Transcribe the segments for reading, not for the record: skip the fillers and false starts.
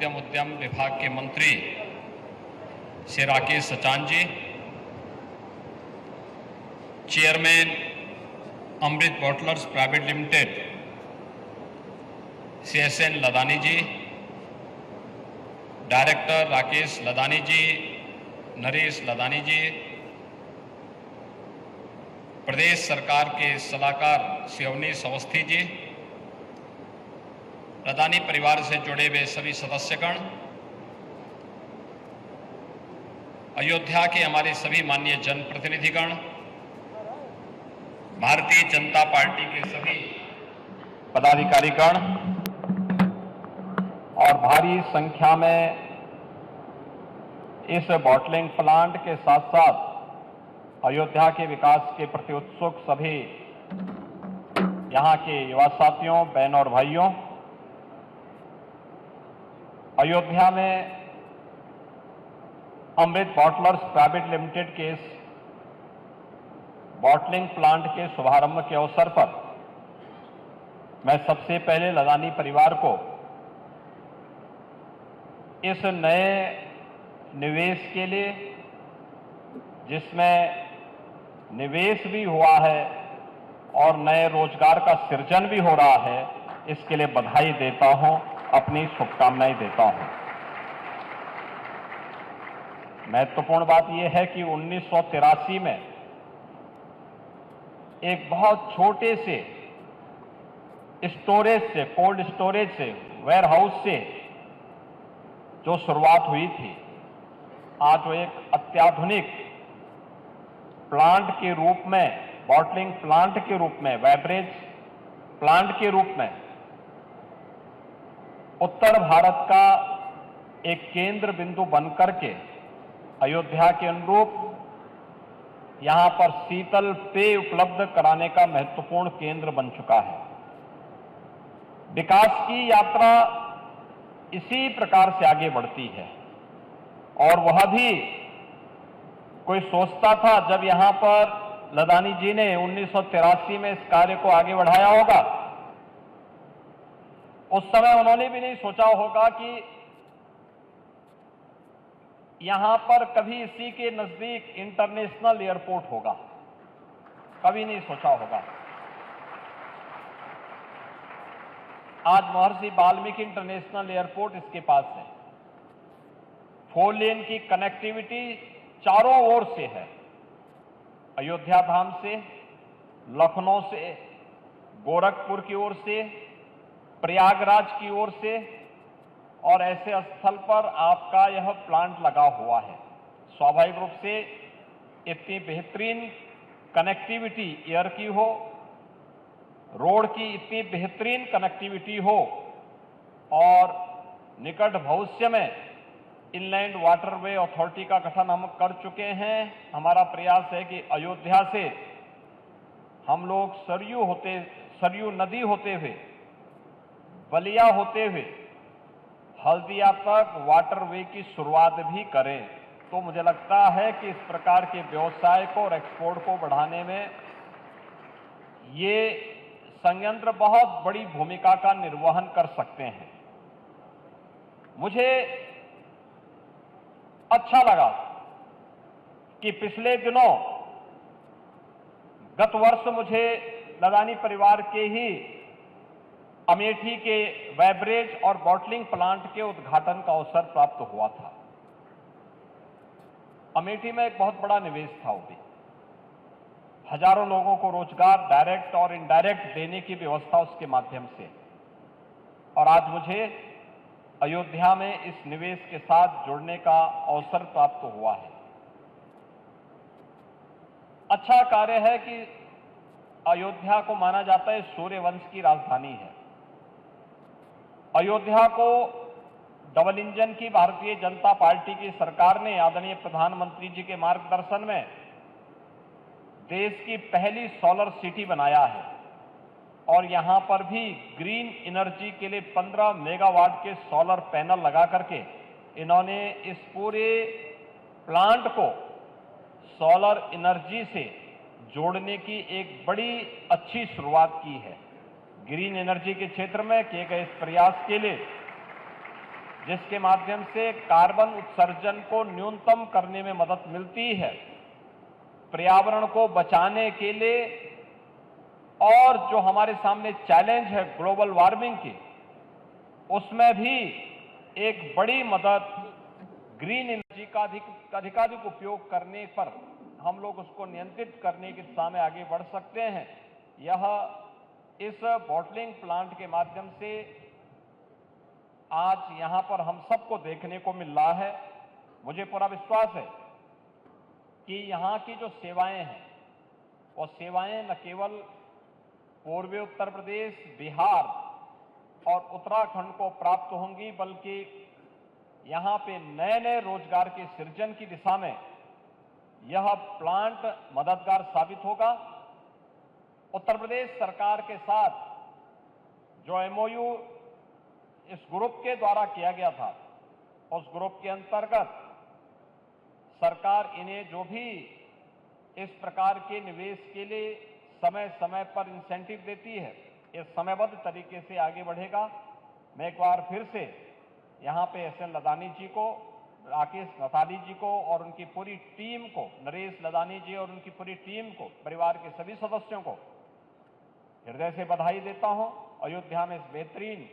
मध्यम उद्यम विभाग के मंत्री श्री राकेश सचान जी, चेयरमैन अमृत बॉटलर्स प्राइवेट लिमिटेड CSN लदानी जी, डायरेक्टर राकेश लदानी जी, नरेश लदानी जी, प्रदेश सरकार के सलाहकार शिवनीश अवस्थी जी, लदानी परिवार से जुड़े हुए सभी सदस्यगण, अयोध्या के हमारे सभी माननीय जनप्रतिनिधिगण, भारतीय जनता पार्टी के सभी पदाधिकारीगण और भारी संख्या में इस बॉटलिंग प्लांट के साथ साथ अयोध्या के विकास के प्रति उत्सुक सभी यहां के युवा साथियों, बहनों और भाइयों, अयोध्या में अमृत बॉटलर्स प्राइवेट लिमिटेड के इस बॉटलिंग प्लांट के शुभारंभ के अवसर पर मैं सबसे पहले लदानी परिवार को इस नए निवेश के लिए, जिसमें निवेश भी हुआ है और नए रोजगार का सृजन भी हो रहा है, इसके लिए बधाई देता हूं, अपनी शुभकामनाएं देता हूं। महत्वपूर्ण बात यह है कि 1983 में एक बहुत छोटे से स्टोरेज से, कोल्ड स्टोरेज से, वेयर हाउस से जो शुरुआत हुई थी, आज वो एक अत्याधुनिक प्लांट के रूप में, बॉटलिंग प्लांट के रूप में, बेवरेज प्लांट के रूप में उत्तर भारत का एक केंद्र बिंदु बनकर के अयोध्या के अनुरूप यहां पर शीतल पेय उपलब्ध कराने का महत्वपूर्ण केंद्र बन चुका है। विकास की यात्रा इसी प्रकार से आगे बढ़ती है और वह भी कोई सोचता था जब यहां पर लदानी जी ने 1983 में इस कार्य को आगे बढ़ाया होगा, उस समय उन्होंने भी नहीं सोचा होगा कि यहां पर कभी इसी के नजदीक इंटरनेशनल एयरपोर्ट होगा, कभी नहीं सोचा होगा। आज महर्षि वाल्मीकि इंटरनेशनल एयरपोर्ट इसके पास है। 4 लेन की कनेक्टिविटी चारों ओर से है, अयोध्या धाम से, लखनऊ से, गोरखपुर की ओर से, प्रयागराज की ओर से, और ऐसे स्थल पर आपका यह प्लांट लगा हुआ है। स्वाभाविक रूप से इतनी बेहतरीन कनेक्टिविटी एयर की हो, रोड की इतनी बेहतरीन कनेक्टिविटी हो और निकट भविष्य में इनलैंड वाटरवे अथॉरिटी का गठन हम कर चुके हैं। हमारा प्रयास है कि अयोध्या से हम लोग सरयू नदी होते हुए, बलिया होते हुए हल्दिया तक वाटरवे की शुरुआत भी करें। तो मुझे लगता है कि इस प्रकार के व्यवसाय को और एक्सपोर्ट को बढ़ाने में ये संयंत्र बहुत बड़ी भूमिका का निर्वहन कर सकते हैं। मुझे अच्छा लगा कि पिछले दिनों, गत वर्ष मुझे लदानी परिवार के ही अमेठी के बेवरेज और बॉटलिंग प्लांट के उद्घाटन का अवसर प्राप्त हुआ था। अमेठी में एक बहुत बड़ा निवेश था, वो भी हजारों लोगों को रोजगार डायरेक्ट और इनडायरेक्ट देने की व्यवस्था उसके माध्यम से, और आज मुझे अयोध्या में इस निवेश के साथ जुड़ने का अवसर प्राप्त हुआ है। अच्छा कार्य है कि अयोध्या को माना जाता है सूर्य वंश की राजधानी है। अयोध्या को डबल इंजन की भारतीय जनता पार्टी की सरकार ने आदरणीय प्रधानमंत्री जी के मार्गदर्शन में देश की पहली सोलर सिटी बनाया है और यहां पर भी ग्रीन एनर्जी के लिए 15 मेगावाट के सोलर पैनल लगा करके इन्होंने इस पूरे प्लांट को सोलर एनर्जी से जोड़ने की एक बड़ी अच्छी शुरुआत की है। ग्रीन एनर्जी के क्षेत्र में किए गए इस प्रयास के लिए जिसके माध्यम से कार्बन उत्सर्जन को न्यूनतम करने में मदद मिलती है, पर्यावरण को बचाने के लिए, और जो हमारे सामने चैलेंज है ग्लोबल वार्मिंग की, उसमें भी एक बड़ी मदद ग्रीन एनर्जी का अधिकाधिक उपयोग करने पर हम लोग उसको नियंत्रित करने की दिशा में आगे बढ़ सकते हैं। यह इस बॉटलिंग प्लांट के माध्यम से आज यहां पर हम सबको देखने को मिल रहा है। मुझे पूरा विश्वास है कि यहां की जो सेवाएं हैं, वो सेवाएं न केवल पूर्वी उत्तर प्रदेश, बिहार और उत्तराखंड को प्राप्त होंगी, बल्कि यहां पे नए नए रोजगार के सृजन की दिशा में यह प्लांट मददगार साबित होगा। उत्तर प्रदेश सरकार के साथ जो एमओयू इस ग्रुप के द्वारा किया गया था, उस ग्रुप के अंतर्गत सरकार इन्हें जो भी इस प्रकार के निवेश के लिए समय समय पर इंसेंटिव देती है, ये समयबद्ध तरीके से आगे बढ़ेगा। मैं एक बार फिर से यहां पे एसएन लदानी जी को, राकेश नथाली जी को और उनकी पूरी टीम को, नरेश लदानी जी और उनकी पूरी टीम को, परिवार के सभी सदस्यों को हृदय से बधाई देता हूं। अयोध्या में इस बेहतरीन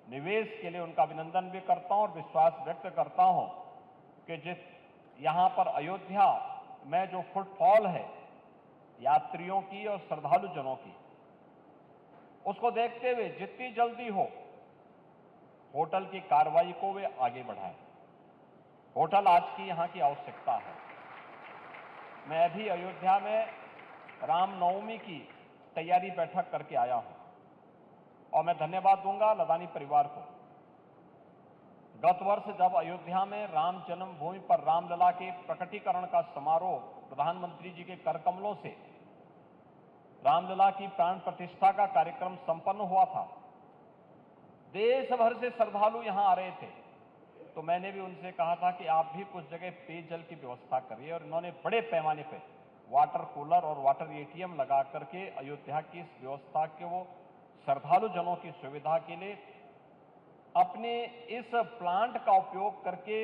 निवेश के लिए उनका अभिनंदन भी करता हूं और विश्वास व्यक्त करता हूं कि जिस यहां पर अयोध्या में जो फुटफॉल है यात्रियों की और श्रद्धालु जनों की, उसको देखते हुए जितनी जल्दी हो होटल की कार्रवाई को वे आगे बढ़ाएं। होटल आज की यहां की आवश्यकता है। मैं अभी अयोध्या में रामनवमी की तैयारी बैठक करके आया हूं और मैं धन्यवाद दूंगा लदानी परिवार को। गत वर्ष जब अयोध्या में राम जन्मभूमि पर रामलला के प्रकटीकरण का समारोह प्रधानमंत्री जी के कर कमलों से रामलला की प्राण प्रतिष्ठा का कार्यक्रम संपन्न हुआ था, देश भर से श्रद्धालु यहां आ रहे थे, तो मैंने भी उनसे कहा था कि आप भी कुछ जगह पेयजल की व्यवस्था करिए, और इन्होंने बड़े पैमाने पर वाटर कूलर और वाटर एटीएम लगा करके अयोध्या की इस व्यवस्था के वो श्रद्धालु जनों की सुविधा के लिए अपने इस प्लांट का उपयोग करके,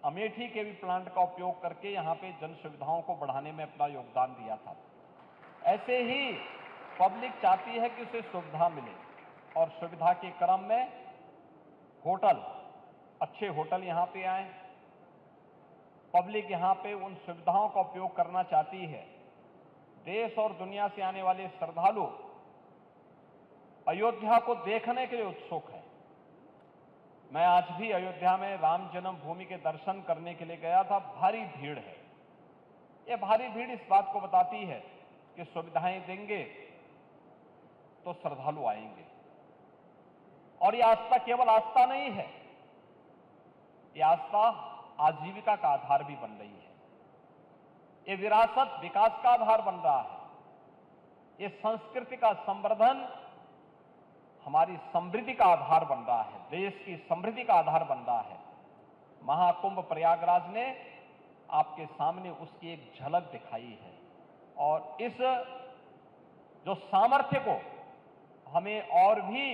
अमेठी के भी प्लांट का उपयोग करके यहां पे जन सुविधाओं को बढ़ाने में अपना योगदान दिया था। ऐसे ही पब्लिक चाहती है कि उसे सुविधा मिले, और सुविधा के क्रम में होटल, अच्छे होटल यहां पे आए, पब्लिक यहां पे उन सुविधाओं का उपयोग करना चाहती है। देश और दुनिया से आने वाले श्रद्धालु अयोध्या को देखने के लिए उत्सुक है। मैं आज भी अयोध्या में राम जन्मभूमि के दर्शन करने के लिए गया था, भारी भीड़ है। ये भारी भीड़ इस बात को बताती है कि सुविधाएं देंगे तो श्रद्धालु आएंगे। और ये आस्था केवल आस्था नहीं है, ये आस्था आजीविका का आधार भी बन रही है। ये विरासत विकास का आधार बन रहा है। ये संस्कृति का संवर्धन हमारी समृद्धि का आधार बन रहा है, देश की समृद्धि का आधार बन रहा है। महाकुंभ प्रयागराज ने आपके सामने उसकी एक झलक दिखाई है, और इस जो सामर्थ्य को हमें और भी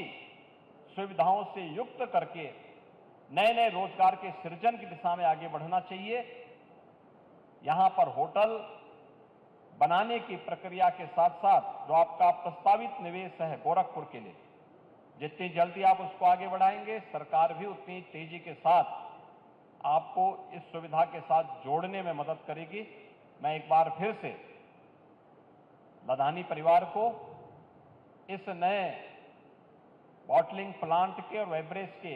सुविधाओं से युक्त करके नए नए रोजगार के सृजन की दिशा में आगे बढ़ना चाहिए। यहां पर होटल बनाने की प्रक्रिया के साथ साथ जो आपका प्रस्तावित निवेश है गोरखपुर के लिए, जितनी जल्दी आप उसको आगे बढ़ाएंगे, सरकार भी उतनी तेजी के साथ आपको इस सुविधा के साथ जोड़ने में मदद करेगी। मैं एक बार फिर से लदानी परिवार को इस नए बॉटलिंग प्लांट के और वेबरेज के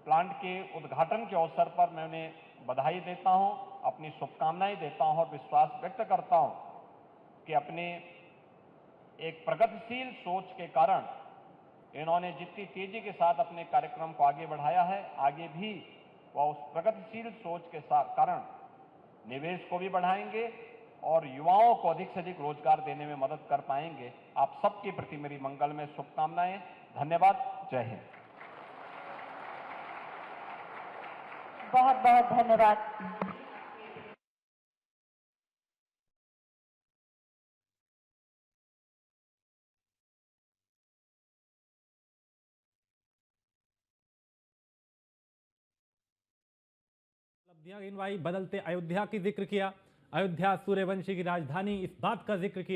प्लांट के उद्घाटन के अवसर पर मैं उन्हें बधाई देता हूं, अपनी शुभकामनाएं देता हूं और विश्वास व्यक्त करता हूं कि अपने एक प्रगतिशील सोच के कारण इन्होंने जितनी तेजी के साथ अपने कार्यक्रम को आगे बढ़ाया है, आगे भी वह उस प्रगतिशील सोच के कारण निवेश को भी बढ़ाएंगे और युवाओं को अधिक से अधिक रोजगार देने में मदद कर पाएंगे। आप सबके प्रति मेरी मंगलमय शुभकामनाएं। धन्यवाद। जय हिंद। बहुत बहुत धन्यवाद। उपलब्धियां गिनवाई, बदलते अयोध्या की जिक्र किया। अयोध्या सूर्यवंशी की राजधानी, इस बात का जिक्र किया।